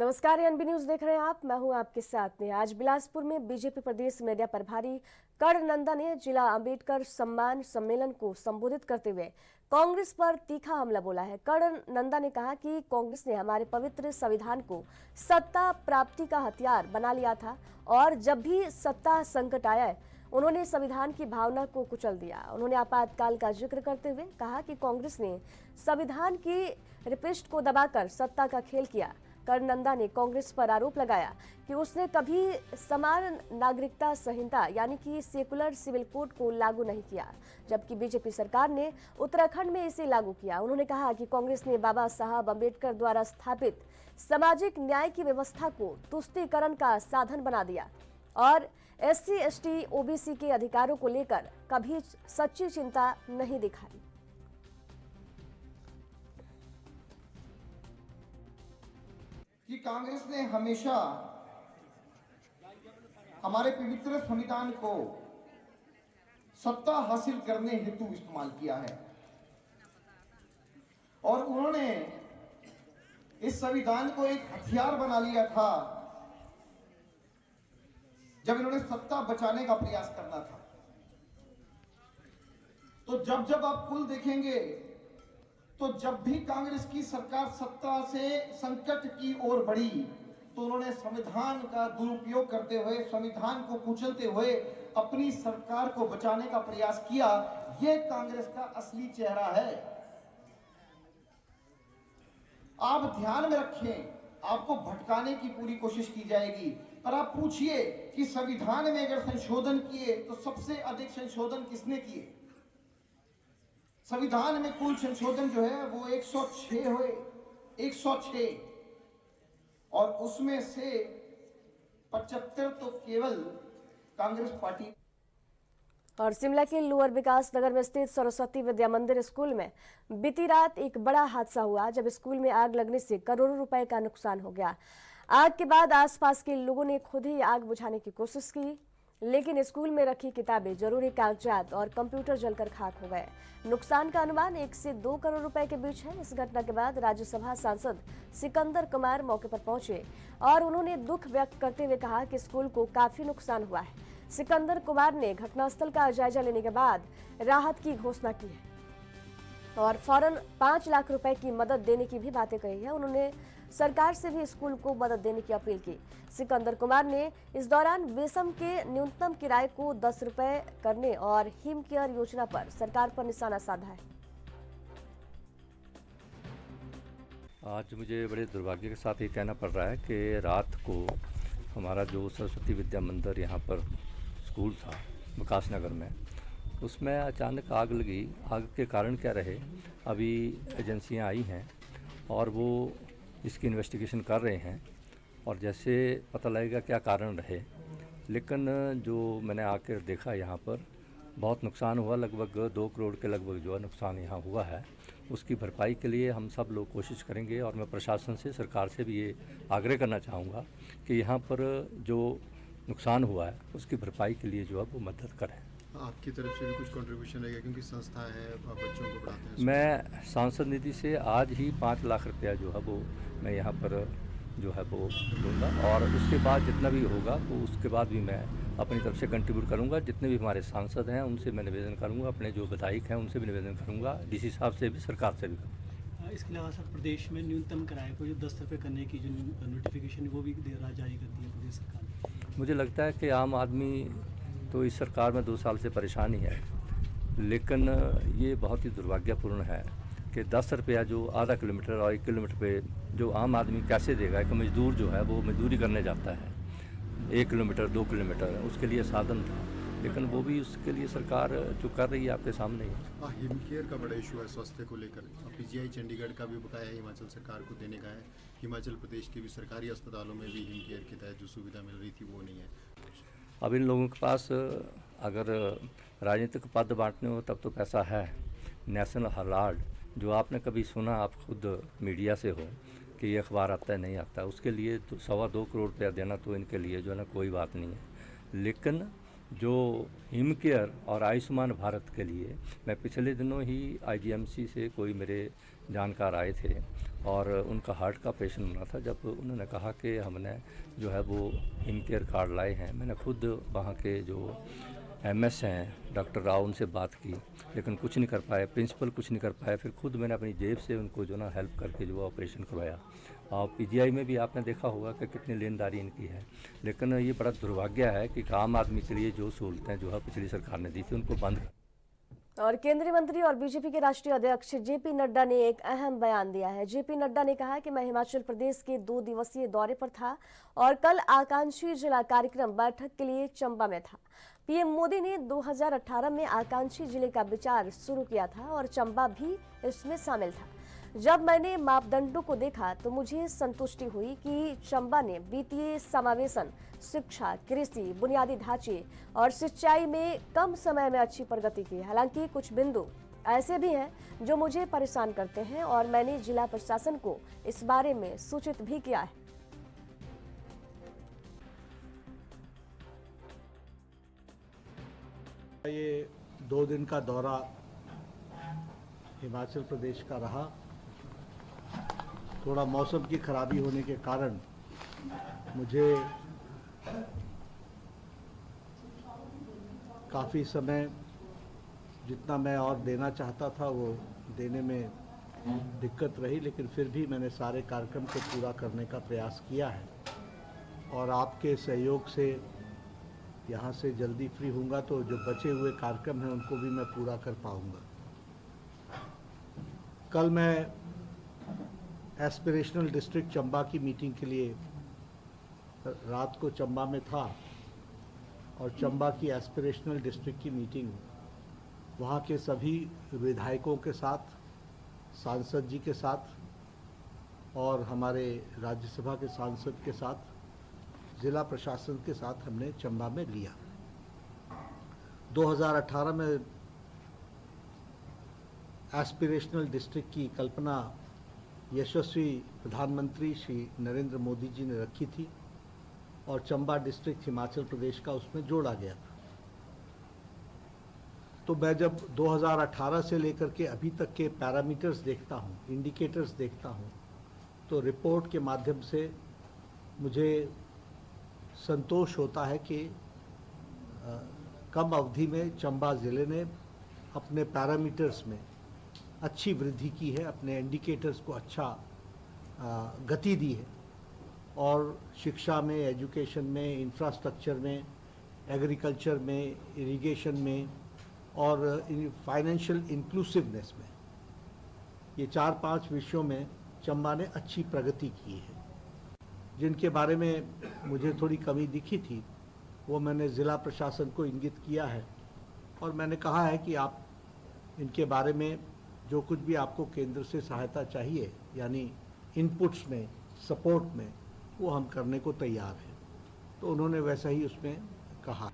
नमस्कार, NB news देख रहे हैं आप। मैं हूं आपके साथ में। आज बिलासपुर में बीजेपी प्रदेश मीडिया प्रभारी कर्ण नंदा ने जिला अंबेडकर सम्मान सम्मेलन को संबोधित करते हुए कांग्रेस पर तीखा हमला बोला है। कर्ण नंदा ने कहा कि कांग्रेस ने हमारे पवित्र संविधान को सत्ता प्राप्ति का हथियार बना लिया था और जब भी सत्ता संकट आया है उन्होंने संविधान की भावना को कुचल दिया। उन्होंने आपातकाल का जिक्र करते हुए कहा कि कांग्रेस ने संविधान की रिपिस्ट को दबाकर सत्ता का खेल किया। कर्ण नंदा ने कांग्रेस पर आरोप लगाया कि उसने कभी समान नागरिकता संहिता यानी कि सेकुलर सिविल कोड को लागू नहीं किया, जबकि बीजेपी सरकार ने उत्तराखंड में इसे लागू किया। उन्होंने कहा कि कांग्रेस ने बाबा साहब अम्बेडकर द्वारा स्थापित सामाजिक न्याय की व्यवस्था को तुष्टीकरण का साधन बना दिया और SC, ST, OBC के अधिकारों को लेकर कभी सच्ची चिंता नहीं दिखाई। कि कांग्रेस ने हमेशा हमारे पवित्र संविधान को सत्ता हासिल करने हेतु इस्तेमाल किया है और उन्होंने इस संविधान को एक हथियार बना लिया था जब इन्होंने सत्ता बचाने का प्रयास करना था। तो जब आप कुल देखेंगे तो जब भी कांग्रेस की सरकार सत्ता से संकट की ओर बढ़ी तो उन्होंने संविधान का दुरुपयोग करते हुए, संविधान को कुचलते हुए अपनी सरकार को बचाने का प्रयास किया। यह कांग्रेस का असली चेहरा है। आप ध्यान में रखें, आपको भटकाने की पूरी कोशिश की जाएगी, पर आप पूछिए कि संविधान में अगर संशोधन किए तो सबसे अधिक संशोधन किसने किए? संविधान में कुल संशोधन जो है वो 106 हुए, 106, और उसमें से 75 तो केवल कांग्रेस पार्टी। और शिमला के लोअर विकास नगर में स्थित सरस्वती विद्या मंदिर स्कूल में बीती रात एक बड़ा हादसा हुआ जब स्कूल में आग लगने से करोड़ों रुपए का नुकसान हो गया। आग के बाद आसपास के लोगों ने खुद ही आग बुझाने की कोशिश की, लेकिन स्कूल में रखी किताबें, जरूरी कागजात और कंप्यूटर जलकर खाक हो गए। नुकसान का अनुमान 1 से 2 करोड़ रुपए के बीच है। इस घटना के बाद राज्यसभा सांसद सिकंदर कुमार मौके पर पहुंचे और उन्होंने दुख व्यक्त करते हुए कहा कि स्कूल को काफी नुकसान हुआ है। सिकंदर कुमार ने घटनास्थल का जायजा लेने के बाद राहत की घोषणा की है और फौरन 5 लाख रुपए की मदद देने की भी बातें कही है। उन्होंने सरकार से भी स्कूल को मदद देने की अपील की। सिकंदर कुमार ने इस दौरान बेसम के न्यूनतम किराए को 10 रुपए करने और हिम केयर योजना पर सरकार पर निशाना साधा है। आज मुझे बड़े दुर्भाग्य के साथ ये कहना पड़ रहा है कि रात को हमारा जो सरस्वती विद्या मंदिर यहाँ पर स्कूल था विकास नगर में, उसमें अचानक आग लगी। आग के कारण क्या रहे, अभी एजेंसियाँ आई हैं और वो इसकी इन्वेस्टिगेशन कर रहे हैं और जैसे पता लगेगा क्या कारण रहे। लेकिन जो मैंने आकर देखा यहाँ पर बहुत नुकसान हुआ, लगभग 2 करोड़ के लगभग जो है नुकसान यहाँ हुआ है। उसकी भरपाई के लिए हम सब लोग कोशिश करेंगे और मैं प्रशासन से, सरकार से भी ये आग्रह करना चाहूँगा कि यहाँ पर जो नुकसान हुआ है उसकी भरपाई के लिए जो है वो मदद करें। आपकी तरफ से भी कुछ कंट्रीब्यूशन रहेगा क्योंकि संस्था है, बच्चों को पढ़ाते हैं। मैं सांसद निधि से आज ही 5 लाख रुपया जो है वो मैं यहाँ पर जो है वो दूँगा और उसके बाद जितना भी होगा वो उसके बाद भी मैं अपनी तरफ से कंट्रीब्यूट करूँगा। जितने भी हमारे सांसद हैं उनसे मैं निवेदन करूँगा, अपने जो विधायक हैं उनसे भी निवेदन करूँगा, DC साहब से भी, सरकार से भी करूँगा। इसके अलावा सर प्रदेश में न्यूनतम किराए को जो 10 रुपये करने की जो नोटिफिकेशन वो भी जारी कर दी है प्रदेश सरकार ने। मुझे लगता है कि आम आदमी तो इस सरकार में 2 साल से परेशान ही है, लेकिन ये बहुत ही दुर्भाग्यपूर्ण है कि 10 रुपया जो आधा किलोमीटर और 1 किलोमीटर पे जो आम आदमी कैसे देगा। कि मजदूर जो है वो मजदूरी करने जाता है 1 किलोमीटर 2 किलोमीटर, उसके लिए साधन था, लेकिन वो भी उसके लिए सरकार जो कर रही है आपके सामने ही है। हिम केयर का बड़ा इशू है स्वास्थ्य को लेकर। PGI चंडीगढ़ का भी बकाया हिमाचल सरकार को देने का है। हिमाचल प्रदेश के भी सरकारी अस्पतालों में भी हिम केयर के तहत जो सुविधा मिल रही थी वो नहीं है। अब इन लोगों के पास अगर राजनीतिक पद बांटने हो तब तो पैसा है। नेशनल हराल्ड जो आपने कभी सुना, आप खुद मीडिया से हो कि ये अखबार आता है नहीं आता, उसके लिए तो 2.25 करोड़ रुपया देना तो इनके लिए जो है ना कोई बात नहीं है। लेकिन जो हिम केयर और आयुष्मान भारत के लिए मैं पिछले दिनों ही IGMC से कोई मेरे जानकार आए थे, और उनका हार्ट का ऑपरेशन होना था। जब उन्होंने कहा कि हमने जो है वो हिमकेयर कार्ड लाए हैं, मैंने खुद वहाँ के जो एमएस हैं डॉक्टर राव उनसे बात की, लेकिन कुछ नहीं कर पाए, प्रिंसिपल कुछ नहीं कर पाए। फिर खुद मैंने अपनी जेब से उनको जो ना हेल्प करके जो ऑपरेशन करवाया। और पीजीआई में भी आपने देखा होगा कि कितनी लेनदारी इनकी है। लेकिन ये बड़ा दुर्भाग्य है कि आम आदमी के लिए जो सहूलतें जो है पिछली सरकार ने दी थी उनको बंद। और केंद्रीय मंत्री और बीजेपी के राष्ट्रीय अध्यक्ष जेपी नड्डा ने एक अहम बयान दिया है। जेपी नड्डा ने कहा कि मैं हिमाचल प्रदेश के 2 दिवसीय दौरे पर था और कल आकांक्षी जिला कार्यक्रम बैठक के लिए चंबा में था। पीएम मोदी ने 2018 में आकांक्षी जिले का विचार शुरू किया था और चंबा भी इसमें शामिल था। जब मैंने मापदंडों को देखा तो मुझे संतुष्टि हुई कि चंबा ने वित्तीय समावेशन, शिक्षा, कृषि, बुनियादी ढांचे और सिंचाई में कम समय में अच्छी प्रगति की। हालांकि कुछ बिंदु ऐसे भी हैं जो मुझे परेशान करते हैं और मैंने जिला प्रशासन को इस बारे में सूचित भी किया है। ये 2 दिन का दौरा हिमाचल प्रदेश का रहा। थोड़ा मौसम की खराबी होने के कारण मुझे काफ़ी समय जितना मैं और देना चाहता था वो देने में दिक्कत रही, लेकिन फिर भी मैंने सारे कार्यक्रम को पूरा करने का प्रयास किया है और आपके सहयोग से यहाँ से जल्दी फ्री होऊंगा तो जो बचे हुए कार्यक्रम हैं उनको भी मैं पूरा कर पाऊंगा। कल मैं एस्पिरेशनल डिस्ट्रिक्ट चंबा की मीटिंग के लिए रात को चंबा में था और चंबा की एस्पिरेशनल डिस्ट्रिक्ट की मीटिंग वहाँ के सभी विधायकों के साथ, सांसद जी के साथ और हमारे राज्यसभा के सांसद के साथ, जिला प्रशासन के साथ हमने चंबा में लिया। 2018 में एस्पिरेशनल डिस्ट्रिक्ट की कल्पना यशस्वी प्रधानमंत्री श्री नरेंद्र मोदी जी ने रखी थी और चंबा डिस्ट्रिक्ट हिमाचल प्रदेश का उसमें जोड़ा गया था। तो मैं जब 2018 से लेकर के अभी तक के पैरामीटर्स देखता हूँ, इंडिकेटर्स देखता हूँ, तो रिपोर्ट के माध्यम से मुझे संतोष होता है कि कम अवधि में चंबा ज़िले ने अपने पैरामीटर्स में अच्छी वृद्धि की है, अपने इंडिकेटर्स को अच्छा गति दी है और शिक्षा में, एजुकेशन में, इंफ्रास्ट्रक्चर में, एग्रीकल्चर में, इरिगेशन में और फाइनेंशियल इंक्लूसिवनेस में, ये 4-5 विषयों में चंबा ने अच्छी प्रगति की है। जिनके बारे में मुझे थोड़ी कमी दिखी थी वो मैंने ज़िला प्रशासन को इंगित किया है और मैंने कहा है कि आप इनके बारे में जो कुछ भी आपको केंद्र से सहायता चाहिए, यानी इनपुट्स में, सपोर्ट में, वो हम करने को तैयार हैं। तो उन्होंने वैसा ही उसमें कहा।